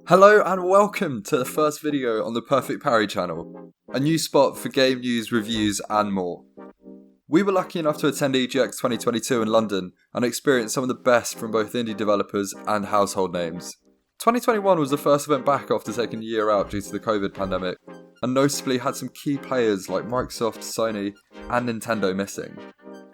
Hello and welcome to the first video on the Perfect Parry channel, a new spot for game news, reviews and more. We were lucky enough to attend EGX 2022 in London and experience some of the best from both indie developers and household names. 2021 was the first event back after taking a year out due to the COVID pandemic, and noticeably had some key players like Microsoft, Sony and Nintendo missing.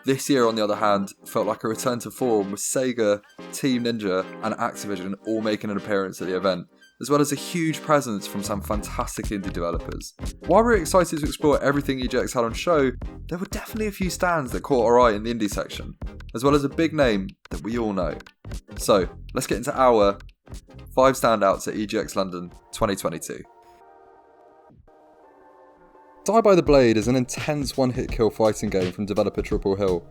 This year, on the other hand, felt like a return to form with Sega, Team Ninja and Activision all making an appearance at the event, as well as a huge presence from some fantastic indie developers. While we were excited to explore everything EGX had on show, there were definitely a few stands that caught our eye in the indie section, as well as a big name that we all know. So, let's get into our 5 standouts at EGX London 2022. Die by the Blade is an intense one-hit kill fighting game from developer Triple Hill,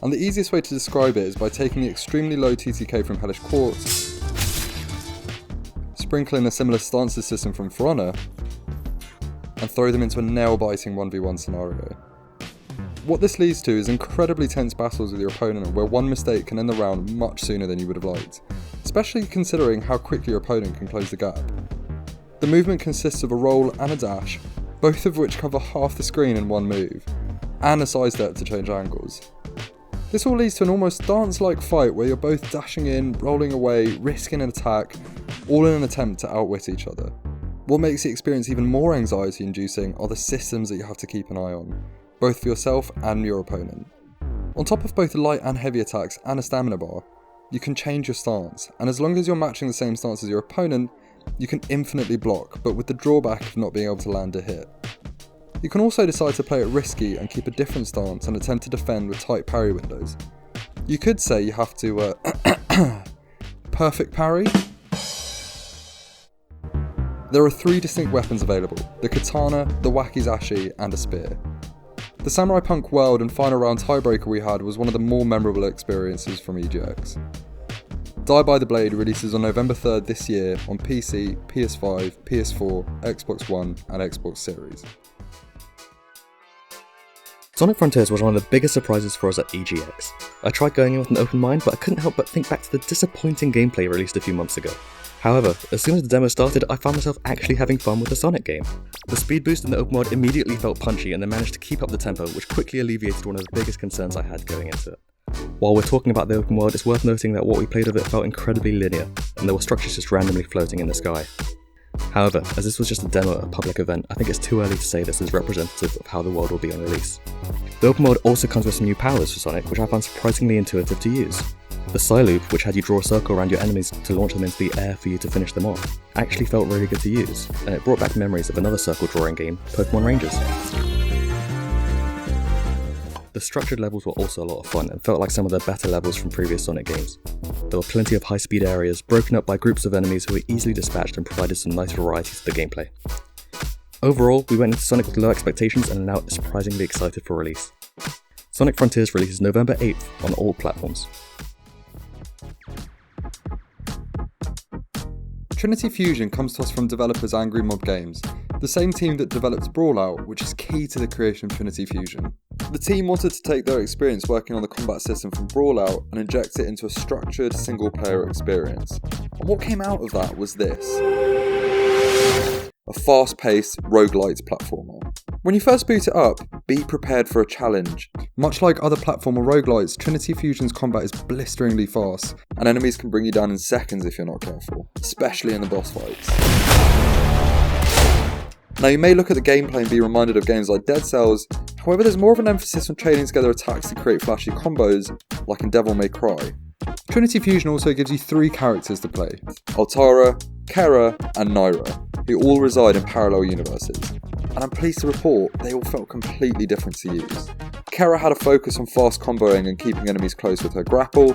and the easiest way to describe it is by taking the extremely low TTK from Hellish Quartz, sprinkle in a similar stances system from For Honor, and throw them into a nail-biting 1v1 scenario. What this leads to is incredibly tense battles with your opponent where one mistake can end the round much sooner than you would have liked, especially considering how quickly your opponent can close the gap. The movement consists of a roll and a dash, both of which cover half the screen in one move, and a side step to change angles. This all leads to an almost dance-like fight where you're both dashing in, rolling away, risking an attack, all in an attempt to outwit each other. What makes the experience even more anxiety-inducing are the systems that you have to keep an eye on, both for yourself and your opponent. On top of both light and heavy attacks and a stamina bar, you can change your stance, and as long as you're matching the same stance as your opponent, you can infinitely block, but with the drawback of not being able to land a hit. You can also decide to play it risky and keep a different stance and attempt to defend with tight parry windows. You could say you have to perfect parry. There are 3 distinct weapons available: the katana, the wakizashi and a spear. The Samurai Punk World and final round tiebreaker we had was one of the more memorable experiences from EGX. Die by the Blade releases on November 3rd this year on PC, PS5, PS4, Xbox One and Xbox Series. Sonic Frontiers was one of the biggest surprises for us at EGX. I tried going in with an open mind, but I couldn't help but think back to the disappointing gameplay released a few months ago. However, as soon as the demo started, I found myself actually having fun with the Sonic game. The speed boost in the open world immediately felt punchy and they managed to keep up the tempo, which quickly alleviated one of the biggest concerns I had going into it. While we're talking about the open world, it's worth noting that what we played of it felt incredibly linear, and there were structures just randomly floating in the sky. However, as this was just a demo at a public event, I think it's too early to say this is representative of how the world will be on release. The open world also comes with some new powers for Sonic, which I found surprisingly intuitive to use. The Psy Loop, which had you draw a circle around your enemies to launch them into the air for you to finish them off, actually felt really good to use, and it brought back memories of another circle drawing game, Pokemon Rangers. The structured levels were also a lot of fun and felt like some of the better levels from previous Sonic games. There were plenty of high-speed areas, broken up by groups of enemies who were easily dispatched and provided some nice variety to the gameplay. Overall, we went into Sonic with low expectations and are now surprisingly excited for release. Sonic Frontiers releases November 8th on all platforms. Trinity Fusion comes to us from developers Angry Mob Games, the same team that developed Brawlout, which is key to the creation of Trinity Fusion. The team wanted to take their experience working on the combat system from Brawlout and inject it into a structured single-player experience. And what came out of that was this: a fast-paced roguelite platformer. When you first boot it up, be prepared for a challenge. Much like other platformer roguelites, Trinity Fusion's combat is blisteringly fast, and enemies can bring you down in seconds if you're not careful, especially in the boss fights. Now you may look at the gameplay and be reminded of games like Dead Cells, however there's more of an emphasis on chaining together attacks to create flashy combos, like in Devil May Cry. Trinity Fusion also gives you 3 characters to play: Altara, Kera and Naira, who all reside in parallel universes. And I'm pleased to report they all felt completely different to use. Kera had a focus on fast comboing and keeping enemies close with her grapple,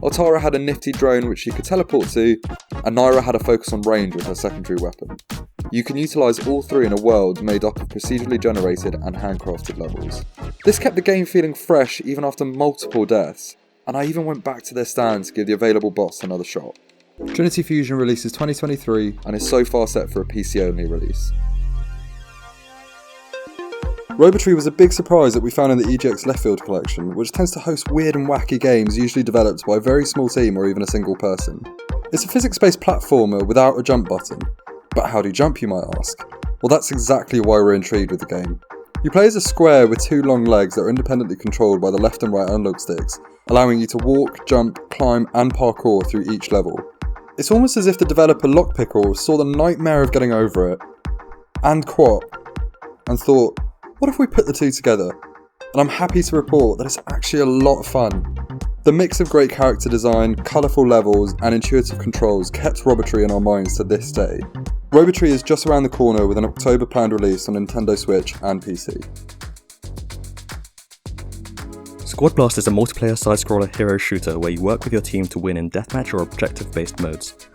Altara had a nifty drone which she could teleport to, and Naira had a focus on range with her secondary weapon. You can utilise all 3 in a world made up of procedurally generated and handcrafted levels. This kept the game feeling fresh even after multiple deaths, and I even went back to their stand to give the available boss another shot. Trinity Fusion releases 2023 and is so far set for a PC only release. Robotry was a big surprise that we found in the EGX Left Field collection, which tends to host weird and wacky games usually developed by a very small team or even a single person. It's a physics-based platformer without a jump button. But how do you jump, you might ask? Well, that's exactly why we're intrigued with the game. You play as a square with two long legs that are independently controlled by the left and right analog sticks, allowing you to walk, jump, climb and parkour through each level. It's almost as if the developer Lockpickle saw the nightmare of getting over it, and Quap, and thought, what if we put the two together? And I'm happy to report that it's actually a lot of fun. The mix of great character design, colourful levels and intuitive controls kept Robotry in our minds to this day. Robotry is just around the corner with an October planned release on Nintendo Switch and PC. Squadblast is a multiplayer side-scroller hero shooter where you work with your team to win in deathmatch or objective-based modes.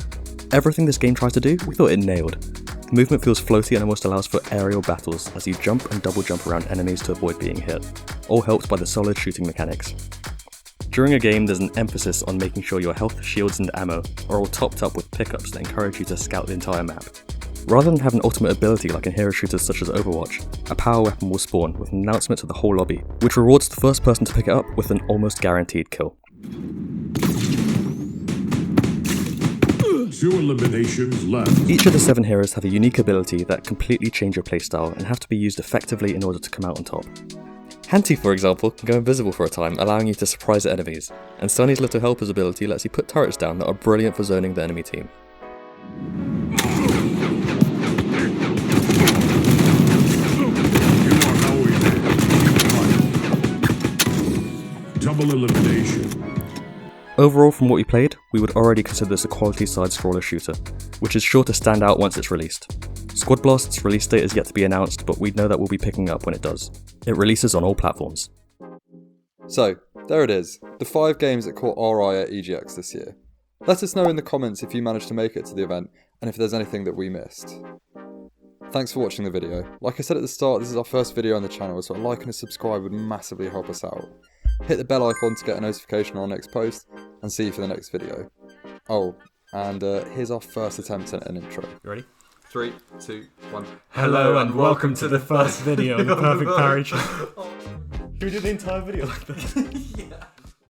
Everything this game tries to do, we thought it nailed. The movement feels floaty and almost allows for aerial battles as you jump and double jump around enemies to avoid being hit, all helped by the solid shooting mechanics. During a game, there's an emphasis on making sure your health, shields and ammo are all topped up with pickups that encourage you to scout the entire map. Rather than have an ultimate ability like in hero shooters such as Overwatch, a power weapon will spawn with an announcement to the whole lobby, which rewards the first person to pick it up with an almost guaranteed kill. 2 eliminations left. Each of the 7 heroes have a unique ability that completely change your playstyle and have to be used effectively in order to come out on top. Hanty, for example, can go invisible for a time, allowing you to surprise enemies, and Sunny's Little Helper's ability lets you put turrets down that are brilliant for zoning the enemy team. Double elimination. Overall, from what we played, we would already consider this a quality side-scroller shooter, which is sure to stand out once it's released. Squadblast's release date is yet to be announced, but we know that we'll be picking up when it does. It releases on all platforms. So, there it is, the 5 games that caught our eye at EGX this year. Let us know in the comments if you managed to make it to the event, and if there's anything that we missed. Thanks for watching the video. Like I said at the start, this is our first video on the channel, so a like and a subscribe would massively help us out. Hit the bell icon to get a notification on our next post, and see you for the next video. Oh, and here's our first attempt at an intro. You ready? 3, 2, 1. Hello and welcome to the first video on the Perfect Parry channel. Should we do the entire video like this? Yeah.